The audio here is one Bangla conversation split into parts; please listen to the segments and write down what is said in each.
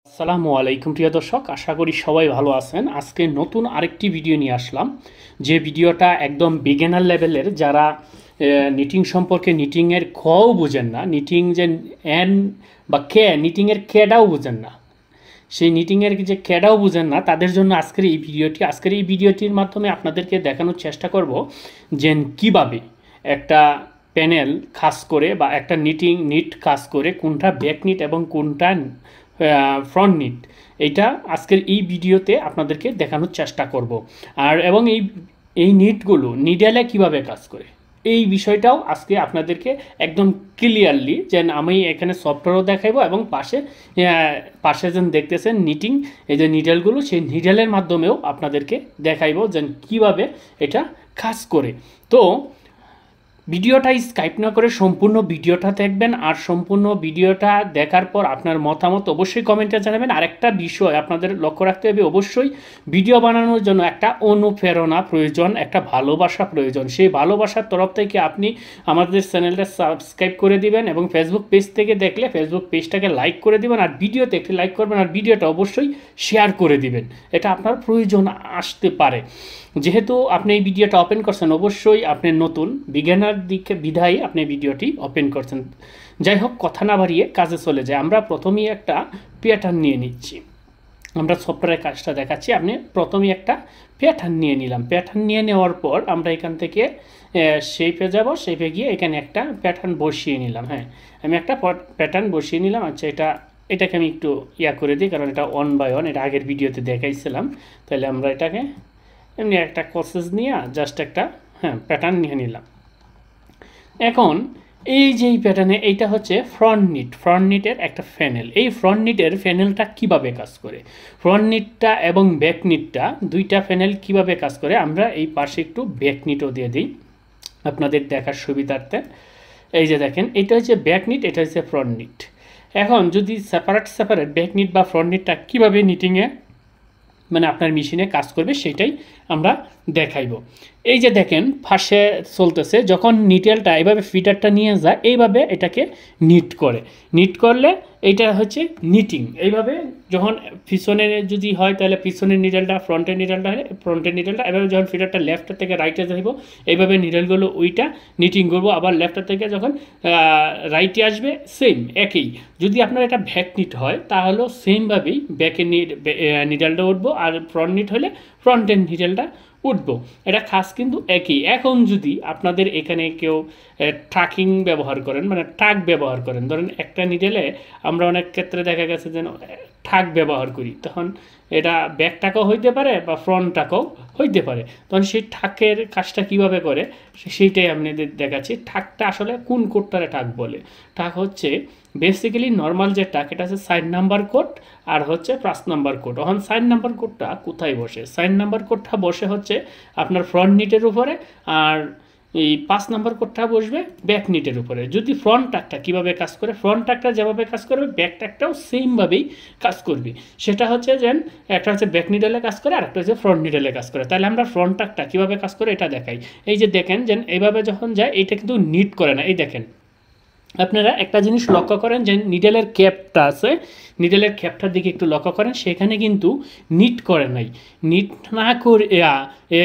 আসসালামু আলাইকুম প্রিয় দর্শক, আশা করি সবাই ভালো আছেন। আজকে নতুন আরেকটি ভিডিও নিয়ে আসলাম, যে ভিডিওটা একদম বিগিনার লেভেলের, যারা নিটিং সম্পর্কে নিটিংয়ের খও বুঝেন না, নিটিং যে এন বা কে, নিটিংয়ের কেডাও বুঝেন না, সেই নিটিংয়ের যে কেডাও বুঝেন না, তাদের জন্য আজকের এই ভিডিওটির মাধ্যমে আপনাদেরকে দেখানোর চেষ্টা করব যে কিভাবে একটা প্যানেল কাজ করে বা একটা নিট কাজ করে, কোনটা ব্যাক নিট এবং কোনটা ফ্রন্ট নিট, এইটা আজকের এই ভিডিওতে আপনাদেরকে দেখানোর চেষ্টা করব। আর এবং এই নিটগুলো নিডেলে কিভাবে কাজ করে, এই বিষয়টাও আজকে আপনাদেরকে একদম ক্লিয়ারলি, যেন আমি এখানে সফটওয়্যারও দেখাইবো এবং পাশে যেন দেখতেছেন নিটিং, এই যে নিডেলগুলো, সেই নিডেলের মাধ্যমেও আপনাদেরকে দেখাইবো যেন কিভাবে এটা কাজ করে। তো ভিডিওটা স্কিপ না করে সম্পূর্ণ ভিডিওটা দেখবেন, আর সম্পূর্ণ ভিডিওটা দেখার পর আপনার মতামত অবশ্যই কমেন্টে জানাবেন। আরেকটা বিষয় আপনাদের লক্ষ্য রাখতে হবে, অবশ্যই ভিডিও বানানোর জন্য একটা অনুপ্রেরণা প্রয়োজন, একটা ভালোবাসা প্রয়োজন। সেই ভালোবাসার তরফ থেকে আপনি আমাদের চ্যানেলটা সাবস্ক্রাইব করে দিবেন এবং ফেসবুক পেজ থেকে দেখলে ফেসবুক পেজটাকে লাইক করে দিবেন, আর ভিডিওতে একটি লাইক করবেন, আর ভিডিওটা অবশ্যই শেয়ার করে দিবেন। এটা আপনার প্রয়োজন আসতে পারে। যেহেতু আপনি এই ভিডিওটা ওপেন করছেন, অবশ্যই আপনি নতুন বিজ্ঞানের দিকে বিধায় আপনি ভিডিওটি ওপেন করছেন। যাই হোক, কথা না বাড়িয়ে কাজে চলে যায়। আমরা প্রথমেই একটা প্যাটার্ন নিয়ে নিচ্ছি, আমরা সফটওয়্যারের কাজটা দেখাচ্ছি। আপনি প্রথমেই একটা প্যাটার্ন নিয়ে নিলাম। প্যাটার্ন নিয়ে নেওয়ার পর আমরা এখান থেকে শেপে যাব, শেপে গিয়ে এখানে একটা প্যাটার্ন বসিয়ে নিলাম। হ্যাঁ, আমি একটা প্যাটার্ন বসিয়ে নিলাম। আচ্ছা, এটাকে আমি একটু করে দিই, কারণ এটা অন বাই অন, এটা আগের ভিডিওতে দেখাইছিলাম। তাহলে আমরা এটাকে এমনি একটা প্রসেস নিয়ে জাস্ট একটা প্যাটার্ন নিয়ে নিলাম। এখন এই যে প্যাটার্নে, এইটা হচ্ছে ফ্রন্ট নিটের একটা প্যানেল। এই ফ্রন্ট নিটের প্যানেলটা কিভাবে কাজ করে, ফ্রন্ট নিটটা এবং ব্যাক নিটটা, দুইটা প্যানেল কিভাবে কাজ করে, আমরা এই পাশে একটু ব্যাক নিটও দিয়ে দিই আপনাদের দেখার সুবিধার্থে। এই যে দেখেন, এটা হচ্ছে ব্যাক নিট, এটা হচ্ছে ফ্রন্ট নিট। এখন যদি সেপারেট ব্যাক নিট বা ফ্রন্ট নিটটা কীভাবে নিটিংয়ে মানে আপনার মেশিনে কাজ করবে, সেটাই আমরা দেখাইব। এই যে দেখেন পাশে চলতেছে, যখন নিটেলটা এইভাবে ফিটারটা নিয়ে যায়, এইভাবে এটাকে নিট করলে এইটা হচ্ছে নিটিং। এইভাবে যখন পিছনে যদি হয়, তাহলে পিছনের নিডেলটা ফ্রন্টের নিডেলটা হলে ফ্রন্টের নিডেলটা, এভাবে যখন ফিটারটা লেফটের থেকে রাইটে যাইব, এইভাবে নিডেলগুলো ওইটা নিটিং করবো। আবার লেফটের থেকে যখন রাইটে আসবে, সেম একই। যদি আপনার এটা ব্যাক নিট হয়, তাহলেও সেমভাবেই ব্যাকের নিডেলটা উঠবো, আর ফ্রন্ট নিট হলে ফ্রন্টের নিডেলটা উঠবো। এটা খাস কিন্তু একই। এখন যদি আপনাদের এখানে কেউ ট্রাকিং ব্যবহার করেন, মানে ট্রাক ব্যবহার করেন, ধরেন একটা নিডেলে আমরা অনেক ক্ষেত্রে দেখা গেছে যে ঠাক ব্যবহার করি, তখন এটা ব্যাক টাকাও হইতে পারে বা ফ্রন্ট টাকাও হইতে পারে। তখন সেই ঠাকের কাজটা কিভাবে করে, সেইটাই আপনাদের দেখাচ্ছি। ঠাকটা আসলে কোন কোডটারে ঠাক বলে? ঠাক হচ্ছে বেসিক্যালি নর্মাল যে টাক, এটা হচ্ছে সাইড নাম্বার কোড আর হচ্ছে 5 নাম্বার কোড। এখন সাইড নাম্বার কোডটা কোথায় বসে? সাইড নাম্বার কোডটা বসে হচ্ছে আপনার ফ্রন্ট নিটের উপরে, আর এই 5 নাম্বার কোডটা বসবে ব্যাক নিটের উপরে। যদি ফ্রন্ট টাকটা কীভাবে কাজ করে, ফ্রন্ট টাকটা যেভাবে কাজ করবে, ব্যাক টাকটাও সেমভাবেই কাজ করবে। সেটা হচ্ছে যেন একটা হচ্ছে ব্যাক নিডেলে কাজ করে, আর একটা হচ্ছে ফ্রন্ট নিডেলে কাজ করে। তাহলে আমরা ফ্রন্ট টাকটা কীভাবে কাজ করে এটা দেখাই। এই যে দেখেন, যেন এইভাবে যখন যায়, এইটা কিন্তু নিট করে না। এই দেখেন, আপনারা একটা জিনিস লক্ষ্য করেন যে নিডেলের ক্যাপটা আছে, নিডেলের ক্যাপটার দিকে একটু লক্ষ্য করেন, সেখানে কিন্তু নিট করে নাই। নিট না করে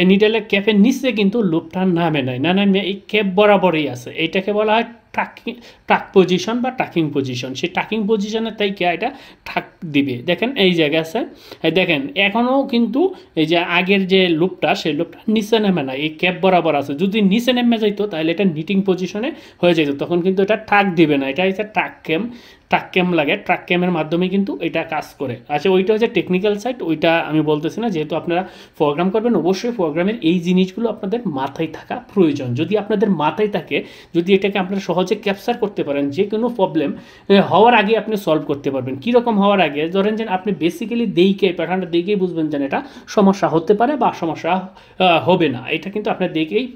নিডেলের ক্যাপের নিচে কিন্তু লুপটা নামে নাই, না নামে এই ক্যাপ বরাবরই আছে। এইটাকে বলা হয় টাক পজিশন বা টাকিং পজিশন। সেই টাকিং পজিশনে তাই কে এটা ঠাক দিবে। দেখেন এই জায়গা আছে, দেখেন এখনও কিন্তু এই যে আগের যে লুপটা, সেই লুপটা নিচে নেমে না, এই ক্যাপ বরাবর আছে। যদি নিচে নেমে যাইতো, তাহলে এটা নিটিং পজিশনে হয়ে যেত, তখন কিন্তু এটা ঠাক দিবে না। এটা হচ্ছে ট্রাক ক্যাম লাগে, ট্রাক ক্যামের মাধ্যমে কিন্তু এটা কাজ করে। আচ্ছা, ওইটা হচ্ছে টেকনিক্যাল সাইড, ওইটা আমি বলতেছি না। যেহেতু আপনারা প্রোগ্রাম করবেন, অবশ্যই প্রোগ্রামের এই জিনিসগুলো আপনাদের মাথায় থাকা প্রয়োজন। যদি আপনাদের মাথায় থাকে, যদি এটাকে আপনারা সহজে ক্যাপচার করতে পারেন, যে কোনো প্রবলেম হওয়ার আগে আপনি সলভ করতে পারবেন। কীরকম হওয়ার আগে? ধরেন যে আপনি বেসিক্যালি প্যাটার্নটা দেখেই বুঝবেন যে এটা সমস্যা হতে পারে বা সমস্যা হবে না। এটা কিন্তু আপনার দেখেই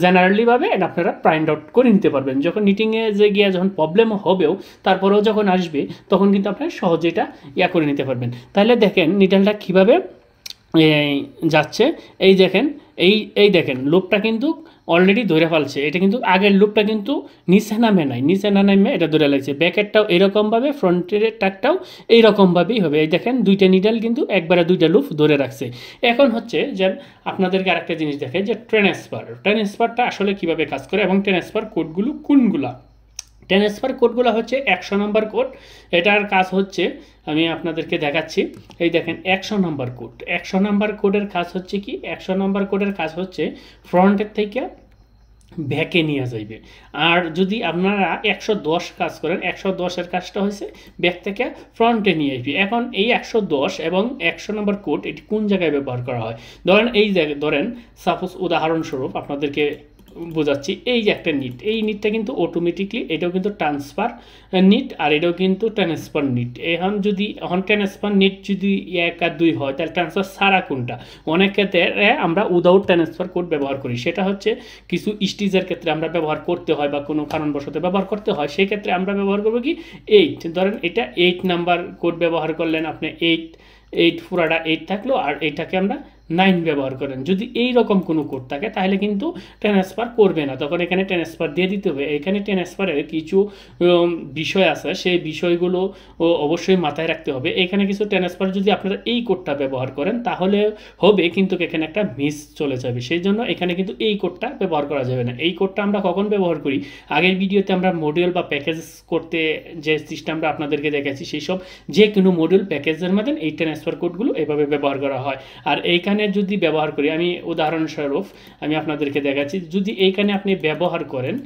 জেনারেলিভাবে এটা আপনারা ফাইন্ড আউট করে নিতে পারবেন। যখন নিটিংয়ে যে গিয়ে যখন প্রবলেম হবেও, তারপরেও যখন আসবে, তখন কিন্তু আপনারা সহজে এটা করে নিতে পারবেন। তাহলে দেখেন নিডেলটা কীভাবে যাচ্ছে। এই দেখেন, এই দেখেন লুপটা কিন্তু অলরেডি ধরে ফেলছে, এটা কিন্তু আগের লুপটা কিন্তু নিচে নামে নাই, নিচে না নামে এটা ধরে লাগছে। ব্যাকেরটাও এরকমভাবে, ফ্রন্টের টাকটাও এইরকমভাবেই হবে। এই দেখেন দুইটা নিডল কিন্তু একবারে দুইটা লুপ ধরে রাখছে। এখন হচ্ছে যে আপনাদেরকে আরেকটা জিনিস দেখে যে ট্রান্সফারটা আসলে কিভাবে কাজ করে এবং ট্রান্সফার কোডগুলো কোনগুলা। ট্রান্সফার কোডগুলো হচ্ছে 100 নম্বর কোড। এটার কাজ হচ্ছে আমি আপনাদেরকে দেখাচ্ছি। এই দেখেন 100 নম্বর কোড। 100 নম্বর কোডের কাজ হচ্ছে কি, 100 নম্বর কোডের কাজ হচ্ছে ফ্রন্টের থেকে ব্যাকে নিয়ে যাইবে। আর যদি আপনারা 110 কাজ করেন, 110-এর কাজটা হয়েছে ব্যাক থেকে ফ্রন্টে নিয়ে আসবে। এখন এই 110 এবং 100 নম্বর কোড এটি কোন জায়গায় ব্যবহার করা হয়, ধরেন এই ধরেন সাপোজ উদাহরণস্বরূপ আপনাদেরকে বোঝাচ্ছি। এই যে একটা নিট, এই নিটটা কিন্তু অটোমেটিকলি এটাও কিন্তু ট্রান্সফার নিট আর এটাও কিন্তু ট্রান্সফার নিট। এখন ট্রান্সফার নিট যদি 1 আর 2 হয় তাহলে ট্রান্সফার সারা কোনটা। অনেক ক্ষেত্রে আমরা উইদাউট ট্রান্সফার কোড ব্যবহার করি, সেটা হচ্ছে কিছু স্টিজের ক্ষেত্রে আমরা ব্যবহার করতে হয় বা কোনো কারণবশত ব্যবহার করতে হয়, সেই ক্ষেত্রে আমরা ব্যবহার করবো কি 8। ধরেন এটা 8 নাম্বার কোড ব্যবহার করলেন আপনি, 8 পুরাটা 8 থাকলো আর এইটাকে আমরা 9 ব্যবহার করেন। যদি এই রকম কোনো কোড থাকে তাহলে কিন্তু ট্রান্সফার করবে না, তখন এখানে ট্রান্সফার দিয়ে দিতে হবে। এখানে ট্রান্সফারের কিছু বিষয় আছে, সেই বিষয়গুলো অবশ্যই মাথায় রাখতে হবে। এখানে কিছু ট্রান্সফার যদি আপনারা এই কোডটা ব্যবহার করেন তাহলে হবে, কিন্তু এখানে একটা মিস চলে যাবে। সেই জন্য এখানে কিন্তু এই কোডটা ব্যবহার করা যাবে না। এই কোডটা আমরা কখন ব্যবহার করি, আগের ভিডিওতে আমরা মডিউল বা প্যাকেজ করতে যে সিস্টেমটা আপনাদেরকে দেখাচ্ছি, সেই সব যে কোনো মডিউল প্যাকেজের মধ্যে এই ট্রান্সফার কোডগুলো এভাবে ব্যবহার করা হয়। আর এইখানে যদি ব্যবহার করি, আমি উদাহরণস্বরূপ আমি আপনাদেরকে দেখাচ্ছি, যদি এইখানে আপনি ব্যবহার করেন,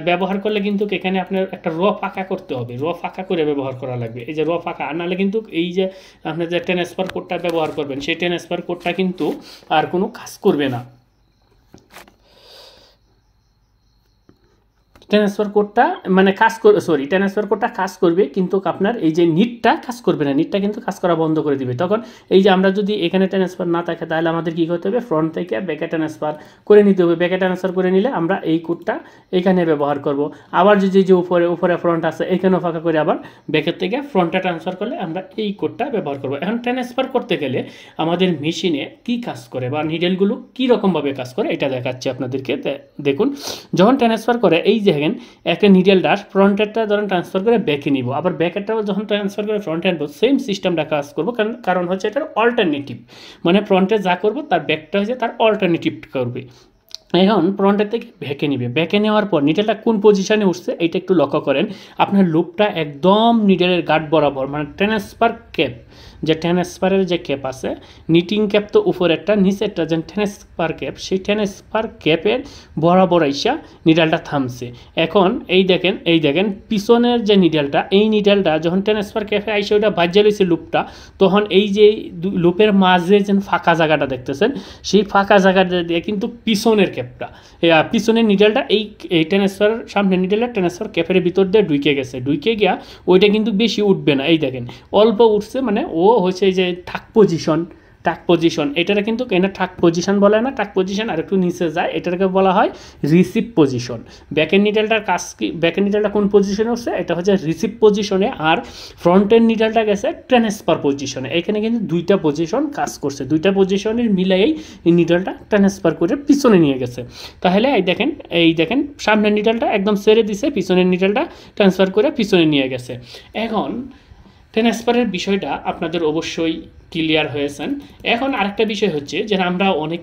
ব্যবহার করলে কিন্তু এখানে আপনার একটা র ফাঁকা করতে হবে, র ফাঁকা করে ব্যবহার করা লাগবে। এই যে র ফাঁকা, আর নাহলে কিন্তু এই যে আপনার যে ট্রান্সফার কোডটা ব্যবহার করবেন সেই ট্রান্সফার কোডটা কিন্তু আর কোনো কাজ করবে না। ট্রান্সফার কোডটা মানে ট্রান্সফার কোডটা কাজ করবে, কিন্তু আপনার এই যে নিটটা কাজ করবে না, নিটটা কিন্তু কাজ করা বন্ধ করে দিবে। তখন এই যে আমরা যদি এখানে ট্রান্সফার না থাকে তাহলে আমাদের কী করতে হবে, ফ্রন্ট থেকে ব্যাকে ট্রান্সফার করে নিতে হবে। ব্যাকে ট্রান্সফার করে নিলে আমরা এই কোডটা এখানে ব্যবহার করব। আবার যদি যে উপরে ফ্রন্ট আছে এখানেও ফাঁকা করে আবার ব্যাকের থেকে ফ্রন্টে ট্রান্সফার করলে আমরা এই কোডটা ব্যবহার করব। এখন ট্রান্সফার করতে গেলে আমাদের মেশিনে কি কাজ করে বা নিডেলগুলো কী রকমভাবে কাজ করে এটা দেখাচ্ছি আপনাদেরকে। দেখুন, যখন ট্রান্সফার করে এই যে একটা নিডেল ডাশ ফ্রন্টেরটা ধরেন ট্রান্সফার করে ব্যাকে নিব, আবার ব্যাকেরটাও যখন ট্রান্সফার করে ফ্রন্টে আনবো, সেম সিস্টেমটা কাজ করবো। কারণ হচ্ছে এটার অল্টারনেটিভ, মানে ফ্রন্টে যা করবো তার ব্যাকটা হচ্ছে তার অল্টারনেটিভ করবে। এখন ফ্রন্টের থেকে ব্যাকে নিবে, ব্যাকে নেওয়ার পর নিডেলটা কোন পজিশনে উঠছে এইটা একটু লক্ষ্য করেন। আপনার লুপটা একদম নিডেলের গার্ড বরাবর, মানে ট্রান্সফার ক্যাপ, যে ট্রান্সফারের যে ক্যাপ আছে, নিটিং ক্যাপ তো উপরেরটা, নিচেরটা যে ট্রান্সফার ক্যাপ, সেই ট্রান্সফার ক্যাপের বরাবর আইসা নিডেলটা থামছে। এখন এই দেখেন পিছনের যে নিডেলটা, এই নিডেলটা যখন ট্রান্সফার ক্যাপে আইসা ওটা বাজ্যা লইছে লুপটা, তখন এই যে লুপের মাঝে যে ফাঁকা জায়গাটা দেখতেছেন, সেই ফাঁকা জায়গাটা দিয়ে কিন্তু পিছনের ক্যাপটা, পিছনের নিডেলটা এই ট্রান্সফার সামনের নিডেলটা ট্রান্সফার ক্যাপের ভিতর দিয়ে ঢুকে গিয়া ওইটা কিন্তু বেশি উঠবে না। এই দেখেন অল্প উঠছে, মানে ও হচ্ছে এই যে টাক পজিশন, এটাকে কিন্তু এখানে টাক পজিশন বলে না, টাক পজিশন আর একটু নিচে যায়, এটাকে বলা হয় রিসিভ পজিশন। ব্যাকের নিডেলটার কাজ কি, ব্যাকের নিডেলটা কোন পজিশনে উঠছে, এটা হচ্ছে রিসিভ পজিশনে, আর ফ্রন্টের নিডেলটা গেছে ট্রান্সফার পজিশনে। এখানে কিন্তু দুইটা পজিশন কাজ করছে, দুইটা পজিশনের মিলাইয়েই এই নিডেলটা ট্রান্সফার করে পিছনে নিয়ে গেছে। তাহলে এই দেখেন সামনের নিডেলটা একদম ছেড়ে দিছে, পিছনের নিডেলটা ট্রান্সফার করে পিছনে নিয়ে গেছে। এখন ট্রান্সফারের বিষয়টা আপনাদের অবশ্যই ক্লিয়ার হয়েছেন। এখন আরেকটা বিষয় হচ্ছে যে আমরা অনেক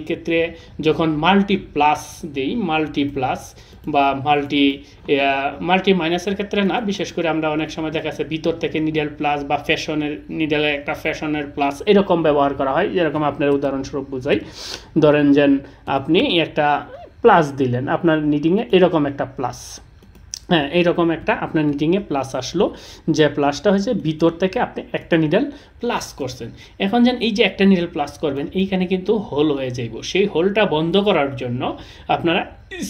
ক্ষেত্রে যখন মাল্টিপ্লাস দিই, মাল্টিপ্লাস বা মাল্টি মাইনাসের ক্ষেত্রে না, বিশেষ করে আমরা অনেক সময় দেখা যাচ্ছে ভিতর থেকে নিডেল প্লাস বা নিডেলে একটা ফ্যাশনের প্লাস এরকম ব্যবহার করা হয়। যেরকম আপনার উদাহরণস্বরূপ বোঝাই, ধরেন যে আপনি একটা প্লাস দিলেন আপনার নিডিংয়ে, এরকম একটা প্লাস, হ্যাঁ এইরকম একটা আপনার নিটিংয়ে প্লাস আসলো, যে প্লাসটা হচ্ছে ভিতর থেকে আপনি একটা নিডেল প্লাস করছেন। এখন যেন এই যে একটা নিডেল প্লাস করবেন, এইখানে কিন্তু হোল হয়ে যাইব, সেই হোলটা বন্ধ করার জন্য আপনারা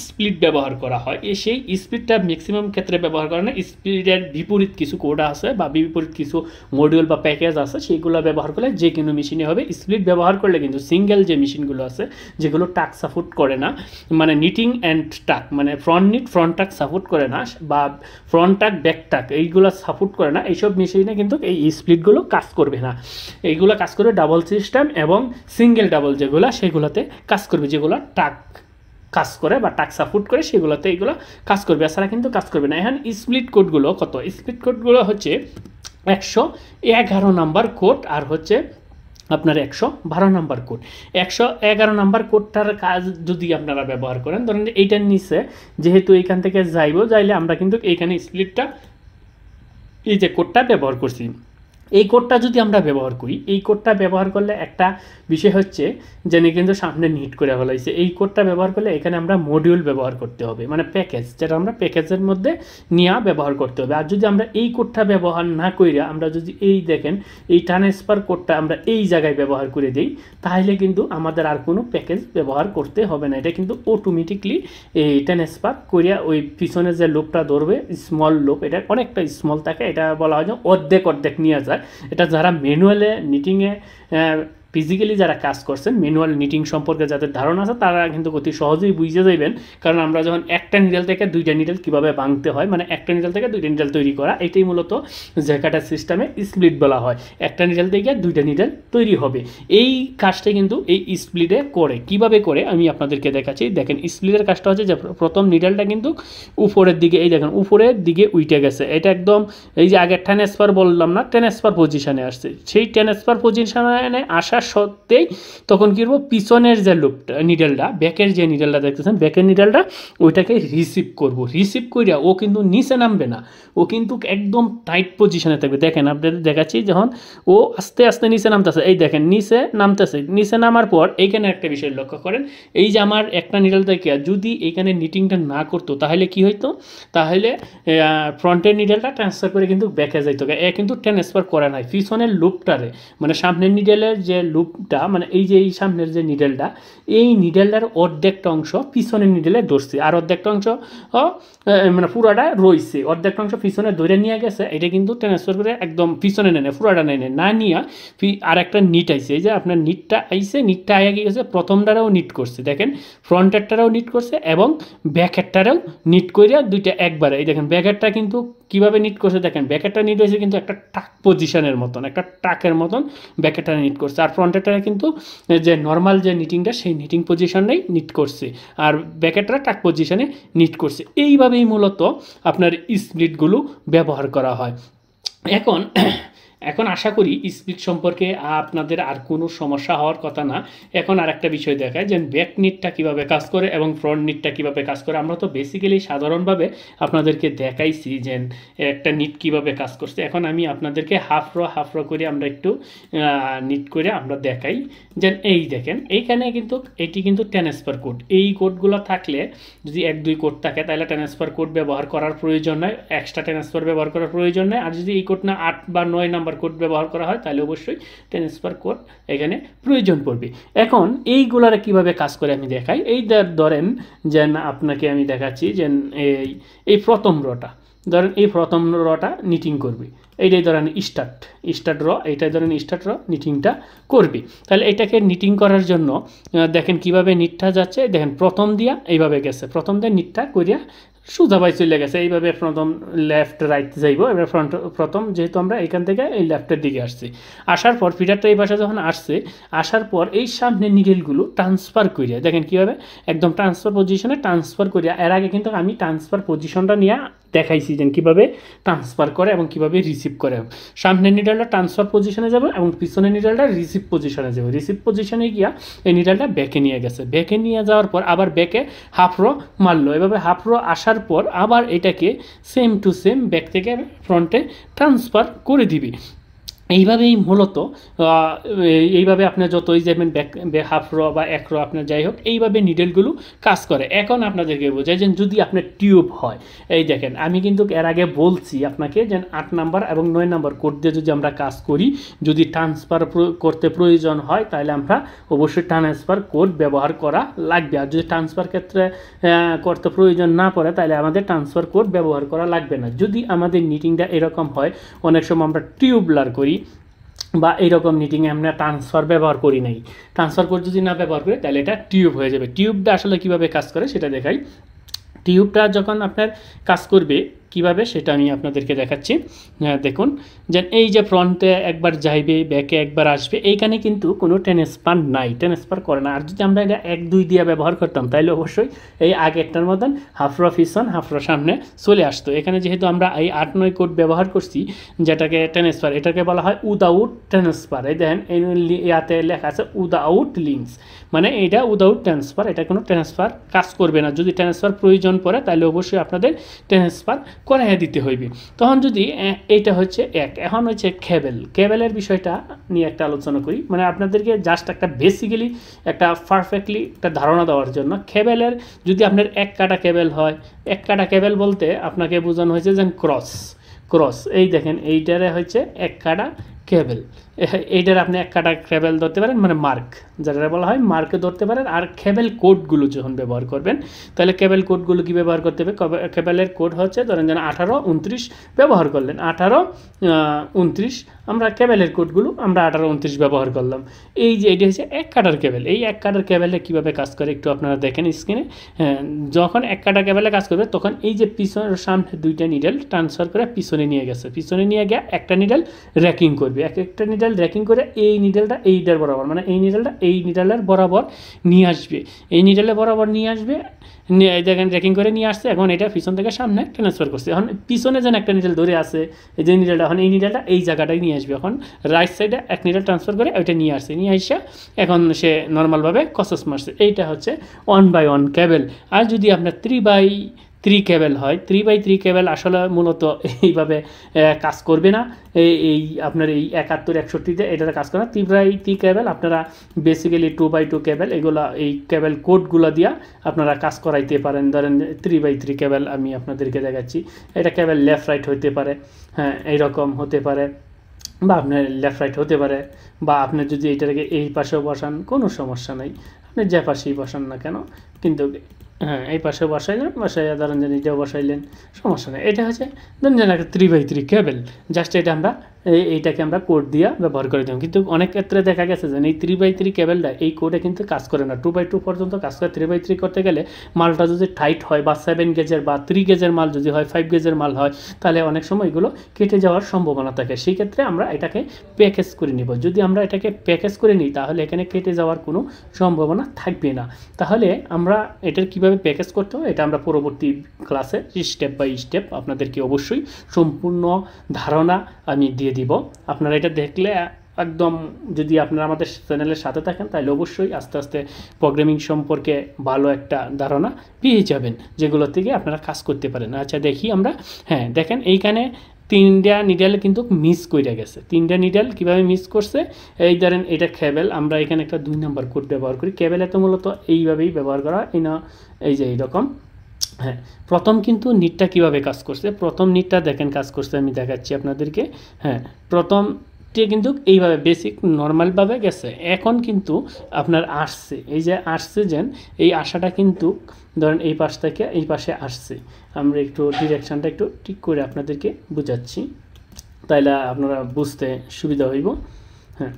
স্প্লিট ব্যবহার করা হয়। সেই স্প্লিটটা ম্যাক্সিমাম ক্ষেত্রে ব্যবহার করে না, স্প্লিটের বিপরীত কিছু কোড আছে বা বিপরীত কিছু মডিউল বা প্যাকেজ আছে, সেইগুলো ব্যবহার করলে যে কোনো মেশিনে হবে। স্প্লিট ব্যবহার করলে কিন্তু সিঙ্গেল যে মেশিনগুলো আছে যেগুলো টাক সাপোর্ট করে না, মানে নিটিং অ্যান্ড টাক, মানে ফ্রন্ট টাক সাপোর্ট করে না বা ফ্রন্ট টাক ব্যাক টাক এইগুলো সাপোর্ট করে না, এইসব মেশিনে কিন্তু এই স্প্লিটগুলো কাজ করবে না। এইগুলো কাজ করবে ডাবল সিস্টেম এবং সিঙ্গেল ডাবল যেগুলো, সেগুলোতে কাজ করবে, যেগুলো টাক কাজ করে বা টাক সাপোর্ট করে সেগুলোতে এইগুলো কাজ করবে, এছাড়া কিন্তু কাজ করবে না। এখন স্প্লিট কোডগুলো কত, স্প্লিট কোডগুলো হচ্ছে 111 নাম্বার কোড আর হচ্ছে আপনার 112 নাম্বার কোড। 111 নাম্বার কোডটার কাজ যদি আপনারা ব্যবহার করেন, ধরেন এইটার নিচে যেহেতু এইখান থেকে যাইলে আমরা কিন্তু এইখানে স্প্লিটটা এই যে কোডটা ব্যবহার করছি, এই কোডটা যদি আমরা ব্যবহার করি, এই কোডটা ব্যবহার করলে একটা বিষয় হচ্ছে যে কিন্তু সামনে নিট করে ফেলাইছে, এই কোডটা ব্যবহার করলে এখানে আমরা মডিউল ব্যবহার করতে হবে, মানে প্যাকেজ, যেটা আমরা প্যাকেজের মধ্যে নিয়ে ব্যবহার করতে হবে। আর যদি আমরা এই কোডটা ব্যবহার না কইরা আমরা যদি এই দেখেন এই ট্রান্সফার কোডটা আমরা এই জায়গায় ব্যবহার করে দিই, তাহলে কিন্তু আমাদের আর কোনো প্যাকেজ ব্যবহার করতে হবে না। এটা কিন্তু অটোমেটিকলি এই ট্রান্সফার করিয়া ওই পিছনে যে লুপটা ধরবে, স্মল লুপ, এটা অনেকটা স্মল থাকে, এটা বলা হয় যে অর্ধেক নিয়ে যায়। এটা যারা ম্যানুয়ালে নিটিংয়ে ফিজিক্যালি যারা কাজ করছেন, ম্যানুয়াল নিটিং সম্পর্কে যাদের ধারণা আছে তারা কিন্তু অতি সহজেই বুঝে যাবেন। কারণ আমরা যখন একটা নিডেল থেকে দুইটা নিডেল কীভাবে ভাঙতে হয়, মানে একটা নিডেল থেকে দুইটা নিডেল তৈরি করা, এটাই মূলত জ্যাকাটার সিস্টেমে স্প্লিট বলা হয়। একটা নিডেল থেকে দুইটা নিডেল তৈরি হবে, এই কাজটা কিন্তু এই স্প্লিটে করে। কিভাবে করে আমি আপনাদেরকে দেখাচ্ছি। দেখেন স্প্লিটের কাজটা হচ্ছে যে প্রথম নিডেলটা কিন্তু উপরের দিকে, এই দেখেন উপরের দিকে উইটে গেছে, এটা একদম এই যে আগে ট্রান্সফার বললাম না, ট্রান্সফার পজিশনে আসছে, সেই ট্রান্সফার পজিশনে আসার সত্ত্বেই তখন কী করবো, পিছনের যে লুপটা নিডেলটা, ব্যাকের যে নিডেলটা দেখতেছেন, ব্যাকের নিডেলটা ওইটাকে রিসিভ করব। রিসিভ করিয়া ও কিন্তু নিচে নামবে না, ও কিন্তু একদম টাইট পজিশনে থাকবে। দেখেন আপনাদের দেখাচ্ছি, যখন ও আস্তে আস্তে নিচে নামতেছে, এই দেখেন নিচে নামতেছে, নিচে নামার পর এইখানে একটা বিষয় লক্ষ্য করেন, এই যে আমার একটা নিডেল থেকে যদি এইখানে নিটিংটা না করতো তাহলে কি হইতো, তাহলে ফ্রন্টের নিডেলটা ট্রান্সফার করে কিন্তু ব্যাকে যাইতো, এ কিন্তু ট্রান্সফার করে নাই পিছনের লুপটারে, মানে সামনের নিডেলের যে লুপটা, মানে এই যে এই সামনের যে নিডেলটা, এই নিডেলটার অর্ধেকটা অংশ পিছনের নিডেলে ধরছে, আর অর্ধেকটা অংশ মানে পুরাটা রয়েছে, অর্ধেকটা অংশ পিছনে ধরে নিয়ে গেছে, এটা কিন্তু ট্রান্সফার করে একদম পিছনে নেয়, পুরাটা নেয় না নিয়ে আর একটা নিট আইছে, এই যে আপনার নিটটা আইছে, নিটটা আগে কি গেছে, প্রথমটারাও নিট করছে, দেখেন ফ্রন্টেরটারাও নিট করছে এবং ব্যাকেরটারাও নিট করিয়া দুইটা একবারে। এই দেখেন ব্যাকেরটা কিন্তু কীভাবে নিট করছে, দেখেন ব্যাকেরটা নিট হয়েছে কিন্তু একটা টাক পজিশনের মতন, একটা টাকের মতন ব্যাকেরটা নিট করছে, আর ফ্রন্টেরটা কিন্তু যে নর্মাল যে নিটিংটা সেই নিটিং পজিশনেই নিট করছে, আর ব্যাকেটটা টাক পজিশনে নিট করছে। এইভাবেই মূলত আপনার স্প্লিটগুলো ব্যবহার করা হয়। এখন আশা করি স্প্লিট সম্পর্কে আপনাদের আর কোনো সমস্যা হওয়ার কথা না। এখন আর একটা বিষয় দেখায় যে ব্যাক নিটটা কীভাবে কাজ করে এবং ফ্রন্ট নিটটা কীভাবে কাজ করে। আমরা তো বেসিক্যালি সাধারণভাবে আপনাদেরকে দেখাইছি যে একটা নিট কীভাবে কাজ করছে। এখন আমি আপনাদেরকে হাফ র করে আমরা একটু নিট করে আমরা দেখাই যে এই দেখেন এইখানে কিন্তু এটি কিন্তু ট্রান্সফার কোড, এই কোডগুলো থাকলে যদি 1-2 কোড থাকে তাহলে ট্রান্সফার কোড ব্যবহার করার প্রয়োজন নয়, এক্সট্রা ট্রান্সফার ব্যবহার করার প্রয়োজন নয়। আর যদি এই কোড না 8 বা 9 নাম্বার কোড ব্যবহার করা হয় তাহলে অবশ্যই ট্রান্সফার কোড এখানে প্রয়োজন পড়বে। এখন এইগুলারে কিভাবে কাজ করে আমি দেখাই। এই ধরেন যে আপনাকে আমি দেখাচ্ছি যে এই প্রথম রটা, ধরেন এই প্রথম রটা নিটিং করবে, এইটাই ধরেন স্টার্ট র, এইটাই ধরেন স্টার্ট র নিটিংটা করবে। তাহলে এটাকে নিটিং করার জন্য দেখেন কিভাবে নিটটা যাচ্ছে, দেখেন প্রথম দিয়া এইভাবে গেছে, প্রথম দিয়ে নিটটা করিয়া সোজা বাই চলে গেছে, এইভাবে প্রথম লেফট রাইট যাইব। এবার প্রথম যেহেতু আমরা এখান থেকে এই লেফটের দিকে আসছি, আসার পর ফিডারটা এই পাশে যখন আসার পর এই সামনের নিডেলগুলো ট্রান্সফার করিয়া দেখেন কীভাবে একদম ট্রান্সফার পজিশনে ট্রান্সফার করিয়া, এর আগে কিন্তু আমি ট্রান্সফার পজিশনটা নিয়ে দেখাইছি যে কীভাবে ট্রান্সফার করে এবং কীভাবে রিসিভ করে। সামনের নিডেলটা ট্রান্সফার পজিশনে যাবে এবং পিছনের নিডেলটা রিসিভ পজিশনে যাবে। রিসিভ পজিশনে গিয়া এই নিডেলটা ব্যাকে নিয়ে গেছে, ব্যাকে নিয়ে যাওয়ার পর আবার ব্যাকে হাফ রো মারলো, এভাবে হাফ রো আসার পর আবার এটাকে সেম টু সেম ব্যাক থেকে ফ্রন্টে ট্রান্সফার করে দিবি। এইভাবেই মূলত এইভাবে আপনার যতই যাবেন হাফ র বা 1 র আপনার যাই হোক, এইভাবে নিডেলগুলো কাজ করে। এখন আপনাদেরকে বোঝাই যে যদি আপনার টিউব হয়, এই দেখেন আমি কিন্তু এর আগে বলছি আপনাকে যে 8 নাম্বার এবং 9 নাম্বার কোড দিয়ে যদি আমরা কাজ করি, যদি ট্রান্সফার করতে প্রয়োজন হয় তাহলে আমরা অবশ্যই ট্রান্সফার কোড ব্যবহার করা লাগবে। আর যদি ট্রান্সফার ক্ষেত্রে করতে প্রয়োজন না পড়ে তাহলে আমাদের ট্রান্সফার কোড ব্যবহার করা লাগবে না। যদি আমাদের নিটিংটা এরকম হয়, অনেক সময় আমরা টিউবলার করি বা এইরকম নিটিংয়ে আমরা ট্রান্সফার ব্যবহার করি নাই, ট্রান্সফার কোড যদি না ব্যবহার করি তাহলে এটা টিউব হয়ে যাবে। টিউবটা আসলে কীভাবে কাজ করে সেটা দেখাই। টিউবটা যখন আপনার কাজ করবে কিভাবে সেটা আমি আপনাদেরকে দেখাচ্ছি। দেখুন যে এই যে ফ্রন্টে একবার যাইবে, ব্যাকে একবার আসবে, এইখানে কিন্তু কোনো ট্রান্সফার নাই, ট্রান্সফার করে না। আর যদি আমরা এটা 1-2 দিয়ে ব্যবহার করতাম তাহলে অবশ্যই এই আগেরটার মতন হাফরা পিছন হাফরা সামনে চলে আসতো। এখানে যেহেতু আমরা এই 8-9 কোড ব্যবহার করছি যেটাকে ট্রান্সফার, এটাকে বলা হয় উইদাউট ট্রান্সফার। এই দেখেন ইয়াতে লেখা আছে উইদাউট লিঙ্কস, মানে এটা উইদাউট ট্রান্সফার, এটা কোনো ট্রান্সফার কাজ করবে না। যদি ট্রান্সফার প্রয়োজন পড়ে তাহলে অবশ্যই আপনাদের ট্রান্সফার করাইয়া দিতে হইবে। তখন যদি এইটা হচ্ছে এখন হচ্ছে কেবেলের বিষয়টা নিয়ে একটা আলোচনা করি, মানে আপনাদেরকে জাস্ট একটা বেসিক্যালি একটা পারফেক্টলি একটা ধারণা দেওয়ার জন্য। কেবেলের যদি আপনার 1 কাটা কেবেল হয়, 1 কাটা কেবেল বলতে আপনাকে বোঝানো হয়েছে যে ক্রস এই দেখেন এইটারে হচ্ছে 1 কাটা কেবেল। এইটার আপনি 1 কাটা কেবেল ধরতে পারেন, মানে মার্ক যেটা বলা হয় মার্কে ধরতে পারেন। আর কেবেল কোডগুলো যখন ব্যবহার করবেন তাহলে কেবেল কোডগুলো কি ব্যবহার করতে হবে, কেবেলের কোড হচ্ছে ধরেন যেন 18-29 ব্যবহার করলেন, 18-29 আমরা কেবেলের কোডগুলো আমরা 18-29 ব্যবহার করলাম। এই যে এটা হচ্ছে 1 কাটার কেবেল। এই 1 কাটার কেবেলে কীভাবে কাজ করে একটু আপনারা দেখেন স্ক্রিনে। যখন 1 কাটা কেবেলে কাজ করবে তখন এই যে পিছনের সামনে 2টা নিডেল ট্রান্সফার করে পিছনে নিয়ে গেছে, পিছনে নিয়ে গিয়ে একটা নিডেল র্যাকিং করবে, একটা নিডেল র্যাকিং করে এই নিডেলটা এইটার বরাবর, মানে এই নিডেলটা এই নিডেলের বরাবর নিয়ে আসবে, এই নিডেলের বরাবর নিয়ে আসবে। দেখেন র্যাকিং করে নিয়ে আসছে, এখন এটা পিছন থেকে সামনে ট্রান্সফার করছে। এখন পিছনে যেন একটা নিডেল ধরে আসে, এই যে নিডেলটা, এখন এই নিডেলটা এই জায়গাটায় নিয়ে আসবে। এখন রাইট সাইডে এক নিডেল ট্রান্সফার করে ওইটা নিয়ে আসছে, নিয়ে আসা এখন সে নর্মালভাবে কসস মারছে। এইটা হচ্ছে 1/1 কেবেল। আর যদি আপনার 3/3 কেবেল হয়, 3/3 কেবেল আসলে মূলত এইভাবে কাজ করবে না। এই আপনার এই 71-61তে এটাতে কাজ করে না। 3/3 কেবেল আপনারা বেসিক্যালি 2/2 কেবেল, এগুলা এই কেবেল কোডগুলো দিয়া আপনারা কাজ করাইতে পারেন। ধরেন 3/3 কেবেল আমি আপনাদেরকে দেখাচ্ছি, এটা কেবেল লেফট রাইট হতে পারে, হ্যাঁ এইরকম হতে পারে, বা আপনার লেফট রাইট হতে পারে, বা আপনি যদি এইটাকে এই পাশেও বসান কোনো সমস্যা নেই, আপনি যে পাশেই বসান না কেন, কিন্তু হ্যাঁ এই পাশে বসাইলেন, বসাইয়া ধরেন যেন এটাও বসাইলেন, সমস্যা নেই। এটা হচ্ছে ধরেন যেন একটা 3/3 কেবেল, জাস্ট এটা আমরা এইটাকে আমরা কোড দিয়ে ব্যবহার করে দিলাম। কিন্তু অনেক ক্ষেত্রে দেখা গেছে যে এই 3/3 কেবেলটা এই কোডে কিন্তু কাজ করে না, 2/2 পর্যন্ত কাজ করে। 3/3 করতে গেলে মালটা যদি টাইট হয় বা 7 গেজের বা 3 গেজের মাল যদি হয়, 5 গেজের মাল হয়, তাহলে অনেক সময় এগুলো কেটে যাওয়ার সম্ভাবনা থাকে। সেই ক্ষেত্রে আমরা এটাকে প্যাকেজ করে নিব। যদি আমরা এটাকে প্যাকেজ করে নিই তাহলে এখানে কেটে যাওয়ার কোনো সম্ভাবনা থাকবে না। তাহলে আমরা এটার কীভাবে প্যাকেজ করতে হবে এটা আমরা পরবর্তী ক্লাসে স্টেপ বাই স্টেপ আপনাদেরকে অবশ্যই সম্পূর্ণ ধারণা আমি দিয়ে দিব। আপনারা এটা দেখলে একদম, যদি আপনারা আমাদের চ্যানেলের সাথে থাকেন তাহলে অবশ্যই আস্তে আস্তে প্রোগ্রামিং সম্পর্কে ভালো একটা ধারণা পেয়ে যাবেন, যেগুলো থেকে আপনারা কাজ করতে পারেন। আচ্ছা দেখি আমরা, হ্যাঁ দেখেন এইখানে 3টা নিডেল কিন্তু মিস করে গেছে। 3টা নিডেল কীভাবে মিস করছে, এই ধরেন এটা কেবেল, আমরা এখানে একটা 2 নম্বর কোড ব্যবহার করি। কেবেলে তো মূলত এইভাবেই ব্যবহার করা, এই যে এইরকম। হ্যাঁ প্রথম কিন্তু নিটটা কীভাবে কাজ করছে, প্রথম নিটটা দেখেন কাজ করছে, আমি দেখাচ্ছি আপনাদেরকে। হ্যাঁ প্রথমটি কিন্তু এইভাবে বেসিক নর্মালভাবে গেছে, এখন কিন্তু আপনার আসছে, এই যে আসছে যেন এই আশাটা কিন্তু ধরেন এই পাশ থেকে এই পাশে আসছে। আমরা একটু ডিরেকশানটা একটু ঠিক করে আপনাদেরকে বোঝাচ্ছি, তাইলে আপনারা বুঝতে সুবিধা হইব। হ্যাঁ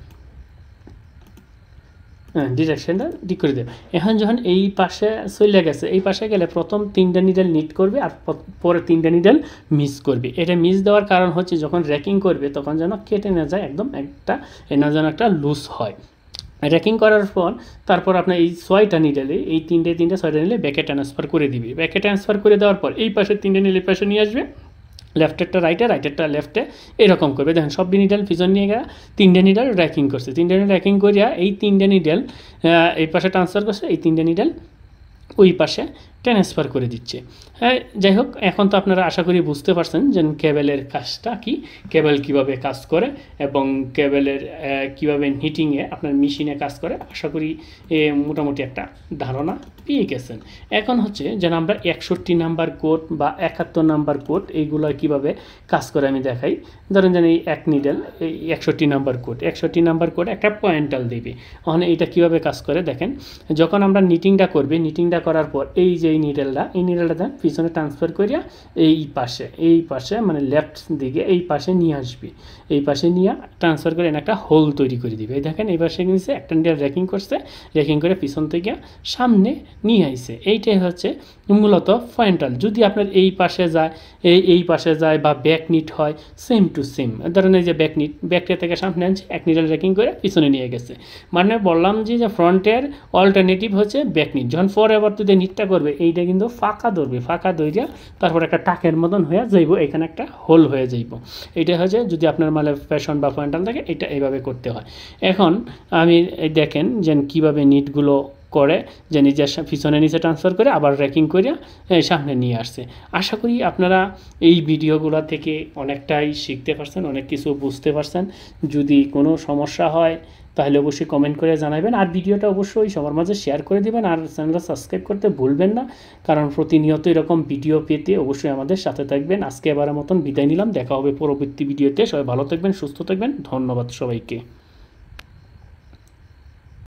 ডিরেকশনটা ঠিক করে দেবে। এখন যখন এই পাশে চলে গেছে, এই পাশে গেলে প্রথম 3টা নিডেল নিট করবে আর পরে 3টা নিডেল মিস করবে। এটা মিস দেওয়ার কারণ হচ্ছে যখন র্যাকিং করবে তখন যেন কেটে না যায় একদম, একটা এনা যেন একটা লুজ হয়। র্যাকিং করার পর তারপর আপনার এই 6টা নিডেলে এই 6টা নিলে ব্যাকে ট্রান্সফার করে দিবে। ব্যাকে ট্রান্সফার করে দেওয়ার পর এই পাশে 3টা নিলে এই পাশে নিয়ে আসবে, লেফটেরটা রাইটে, রাইটেরটা লেফটে, এরকম করবে। দেখেন সব নিডেল পিছন নিয়ে গিয়ে 3টা নিডেল র্যাকিং করছে। 3টা নিডেল র্যাকিং করিয়া এই 3টা নিডেল এই পাশে ট্রান্সফার করছে, এই 3টা নিডেল ওই পাশে ট্রান্সফার করে দিচ্ছে। হ্যাঁ যাই হোক, এখন তো আপনারা আশা করি বুঝতে পারছেন যে কেবেলের কাজটা কি, কেবেল কিভাবে কাজ করে এবং কেবেলের কিভাবে হিটিংয়ে আপনার মেশিনে কাজ করে। আশা করি মোটামুটি একটা ধারণা পেয়ে গেছেন। এখন হচ্ছে যেন আমরা 61 নাম্বার কোড বা 71 নাম্বার কোড এইগুলো কিভাবে কাজ করে আমি দেখাই। ধরেন যেন এই এক নিডেল, এই 61 নাম্বার কোড, 61 নাম্বার কোড একটা পয়েন্টাল দেবে। ওখানে এইটা কীভাবে কাজ করে দেখেন, যখন আমরা নিটিংটা করবে, নিটিংটা করার পর এই যে এই নিডেলটা দেন পিছনে ট্রান্সফার করিয়া এই পাশে মানে লেফট দিকে এই পাশে নিয়ে আসবি, এই পাশে নিয়ে ট্রান্সফার করে একটা হোল তৈরি করে দিবে। এই দেখেন এই পাশে নিচে একটা নিডেল র্যাকিং করছে, র্যাকিং করে পিছন থেকে সামনে নিয়ে আইছে। এইটাই হচ্ছে মূলত পয়েন্টাল। যদি আপনার এই পাশে যায় এই পাশে যায় বা ব্যাক নিট হয় সেম টু সেম, ধরেন এই যে ব্যাকটা থেকে সামনে আনছে, এক নিডেল র্যাকিং করে পিছনে নিয়ে গেছে। মানে বললাম যে ফ্রন্টের অল্টারনেটিভ হচ্ছে ব্যাক নিট। যখন ফর এবার তুই নিটটা করবে এইটা কিন্তু ফাঁকা ধরবে, ফাঁকা ধরিয়া তারপর একটা টাকের মতন হয়ে যাইব, এখানে একটা হোল হয়ে যাইব। এইটা হচ্ছে যদি আপনার মানে ফ্যাশন বা পয়েন্টাল থাকে এটা এইভাবে করতে হয়। এখন আমি দেখেন যে কীভাবে নিটগুলো করে, যে নিজের পিছনে নিচে ট্রান্সফার করে আবার র্যাকিং করে সামনে নিয়ে আসছে। আশা করি আপনারা এই ভিডিওগুলো থেকে অনেকটাই শিখতে পারছেন, অনেক কিছু বুঝতে পারছেন। যদি কোনো সমস্যা হয় তাহলে অবশ্যই কমেন্ট করে জানাবেন, আর ভিডিওটা অবশ্যই সবার মাঝে শেয়ার করে দিবেন, আর চ্যানেলটা সাবস্ক্রাইব করতে ভুলবেন না, কারণ প্রতিনিয়ত এরকম ভিডিও পেতে অবশ্যই আমাদের সাথে থাকবেন। আজকে এবারের মতন বিদায় নিলাম, দেখা হবে পরবর্তী ভিডিওতে। সবাই ভালো থাকবেন, সুস্থ থাকবেন, ধন্যবাদ সবাইকে।